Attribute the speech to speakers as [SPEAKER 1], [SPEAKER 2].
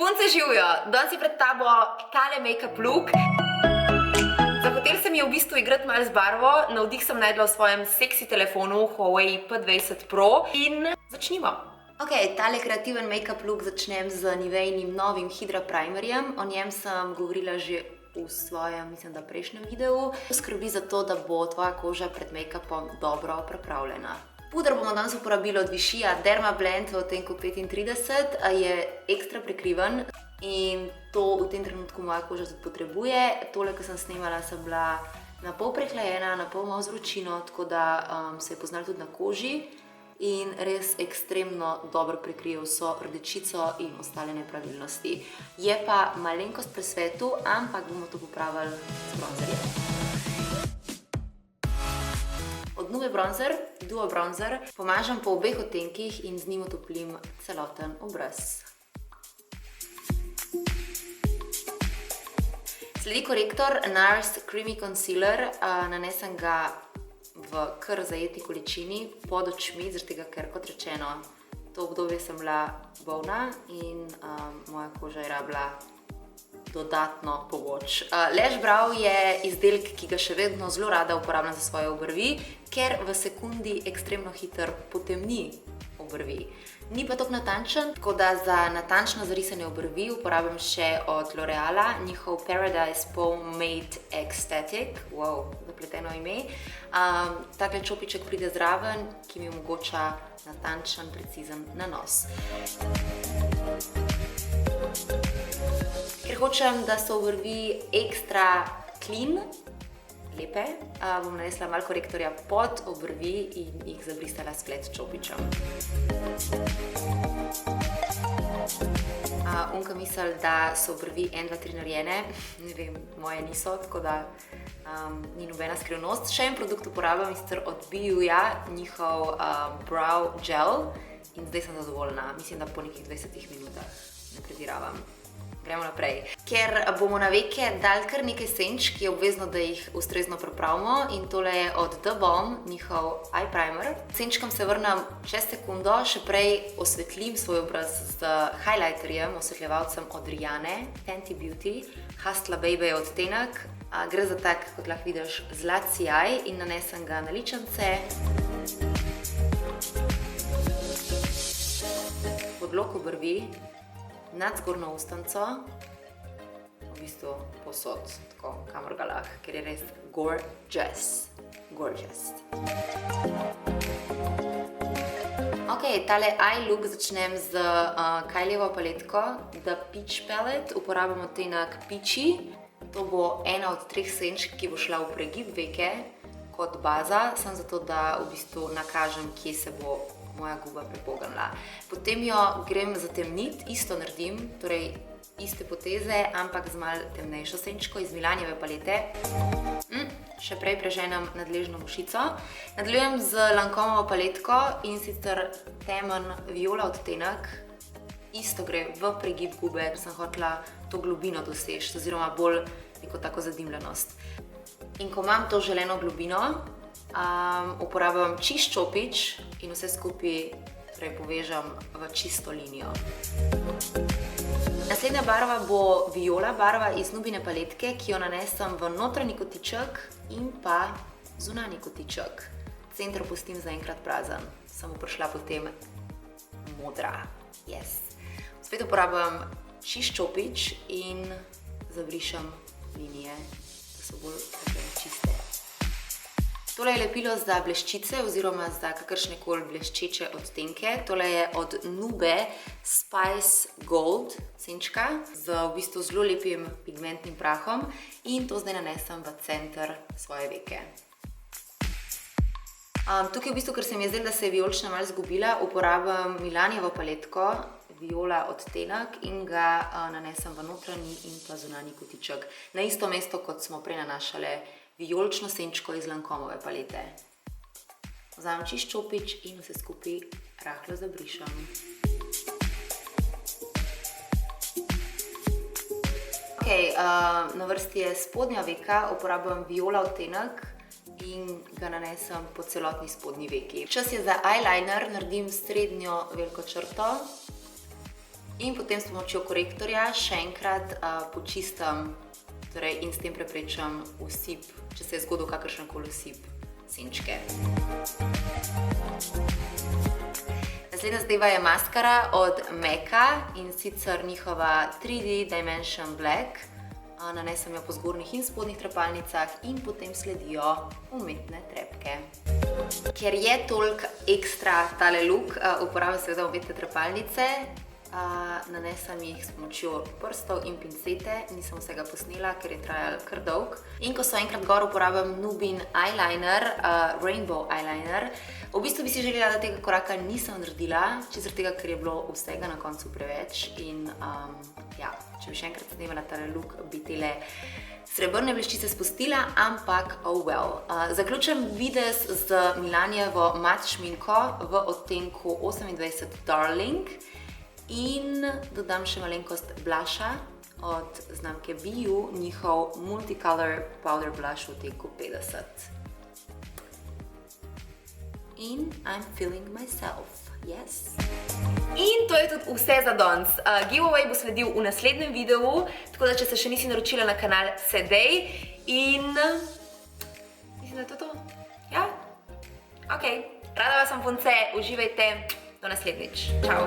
[SPEAKER 1] Punce živijo, danes je pred tabo tale make-up look. Zahotel se mi je v bistvu igrati malo z barvo, navdih sem najdla v svojem seksi telefonu Huawei P20 Pro in začnimo. Ok, tale kreativen make-up look začnem z Niveinim novim Hydra Primerjem. O njem sem govorila že v svojem, mislim, da prejšnjem videu. Skrbi za to, da bo tvoja koža pred make-upom dobro pripravljena. Puder bomo danes uporabili od Vichyja Derma Blend v odtenku 35, je ekstra prekriven in to v tem trenutku moja koža tudi potrebuje. Tole, ko sem snemala, sem bila na pol prehlajena, na pol malo z vročino, tako da se je poznalo tudi na koži in res ekstremno dobro prekrijejo vso rdečico in ostale nepravilnosti. Je pa malenkost presvetu, ampak bomo to popravili z bronzerjem. Od Nube bronzer, Duo bronzer, pomažem po obeh odtenkih in z njim otoplim celoten obraz. Sledi korektor NARS Creamy Concealer, nanesem ga v kar zajeti količini pod očmi, zaradi tega, ker kot rečeno, to obdobje sem bila bolna in moja koža je rabila dodatno pomoč. Lash Brow je izdelek, ki ga še vedno zelo rada uporabljam za svoje obrvi, ker v sekundi ekstremno hitro potemni obrvi. Ni pa tako natančen, tako da za natančno zarisane obrvi uporabljam še od L'Oreala njihov Paradise Pomade Aesthetic. Wow, zapleteno ime. Takle čopiček pride zraven, ki mi omogoča natančen, precizen nanos. Ker hočem, da so obrvi ekstra clean, lepe, bom nanesla malo korektorja pod obrvi in jih zabrisala s flat čopičem. Unka misel, da so obrvi 1, 2, 3 narejene, ne vem, moje niso, tako da ni nobena skrivnost. Še en produkt uporabljam od Biuja, njihov Brow Gel in zdaj sem zadovoljna, mislim, da po nekih 20 minutah, ne pretiravam. Gremo naprej. Ker bomo na veke dali kar nekaj senč, ki je obvezno, da jih ustrezno pripravimo in tole je od The Balm, njihov eye primer. Senčkam se vrnem čez sekundo, še prej osvetlim svoj obraz z highlighterjem, osvetljevalcem od Rihanne, Fenty Beauty, Hustla Baby je odtenek. Gre za tak, kot lahko vidiš, zlat sijaj in nanesem ga na ličence. Podlok obrvi, nad zgornjo ustnico, v bistvu posod, tako kamor ga lahko, ker je res gorgeous. Gorgeous. Ok, tale eye look začnem z Kylievo paletko The Peach Palette, uporabljam odtenek Peachy. To bo ena od 3 senč, ki bo šla v pregib veke kot baza, samo zato, da v bistvu nakažem, kje se bo moja guba prepognila. Potem jo grem zatemniti, isto naredim, torej iste poteze, ampak z malo temnejšo senčko iz Milanjeve palete. Še prej preženem nadležno mušico. Nadaljujem z Lancomeovo paletko in sicer temen viola odtenek. Isto gre v pregib gube, ker sem hotela to globino doseči, oziroma bolj neko tako zadimljenost. In ko imam to želeno globino, uporabljam čist čopič in vse skupaj povežem v čisto linijo. Naslednja barva bo viola barva iz Nubine paletke, ki jo nanesem v notranji kotiček in pa zunanji kotiček. Center pustim zaenkrat prazen, sem prišla potem modra. Yes. Spet uporabljam čist čopič in zabrišem linije, da so bolj čiste. Tole je lepilo za bleščice oziroma za kakršnekoli bleščeče odtenke. Tole je od Nube Spice Gold senčka z v bistvu zelo lepim pigmentnim prahom in to zdaj nanesem v center svoje veke. Tukaj v bistvu, ker se mi je zdelo, da se je vijolična malo zgubila, uporabljam Milanjevo paletko viola odtenek in ga nanesem v notranji in pa zunanji kotiček. Na isto mesto, kot smo prej nanašale vijolično senčko iz Lancomeove palete. Vzamem čist čopič in vse skupaj rahlo zabrišem. Ok, na vrsti je spodnja veka, uporabljam viola odtenek in ga nanesem po celotni spodnji veki. Čas je za eyeliner, naredim srednjo veliko črto In potem s pomočjo korektorja še enkrat počistim, torej in s tem preprečam osip, če se je zgodil kakršenkoli osip senčke. Naslednja zadeva je maskara od MAC-a in sicer njihova 3D Dimension Black. Nanesem jo po zgornjih in spodnjih trepalnicah in potem sledijo umetne trepke. Ker je toliko ekstra tale look, uporabljam seveda umetne trepalnice. Nanesem jih s pomočjo prstov in pincete, nisem vsega posnela, ker je trajal kar dolg. In ko so enkrat gor, uporabljam Nubin eyeliner, Rainbow eyeliner. V bistvu bi si želela, da tega koraka nisem naredila, čisto tega, ker je bilo vsega na koncu preveč. In če bi še enkrat snemala tale look, bi tele srebrne bleščice spustila, ampak oh well. Zaključujem videz z Milanijevo mat šminko v odtenku 28 Darling. In dodam še malenkost blusha od znamke BU, njihov Multicolor Powder Blush v odtenku 50. In I'm feeling myself, yes. In to je tudi vse za danes. Giveaway bo sledil v naslednjem videu, tako da če se še nisi naročila na kanal, sedaj. In mislim, da je to to. Ja? Ok. Rada vas vam punce, uživajte. Do naslednjič. Čau.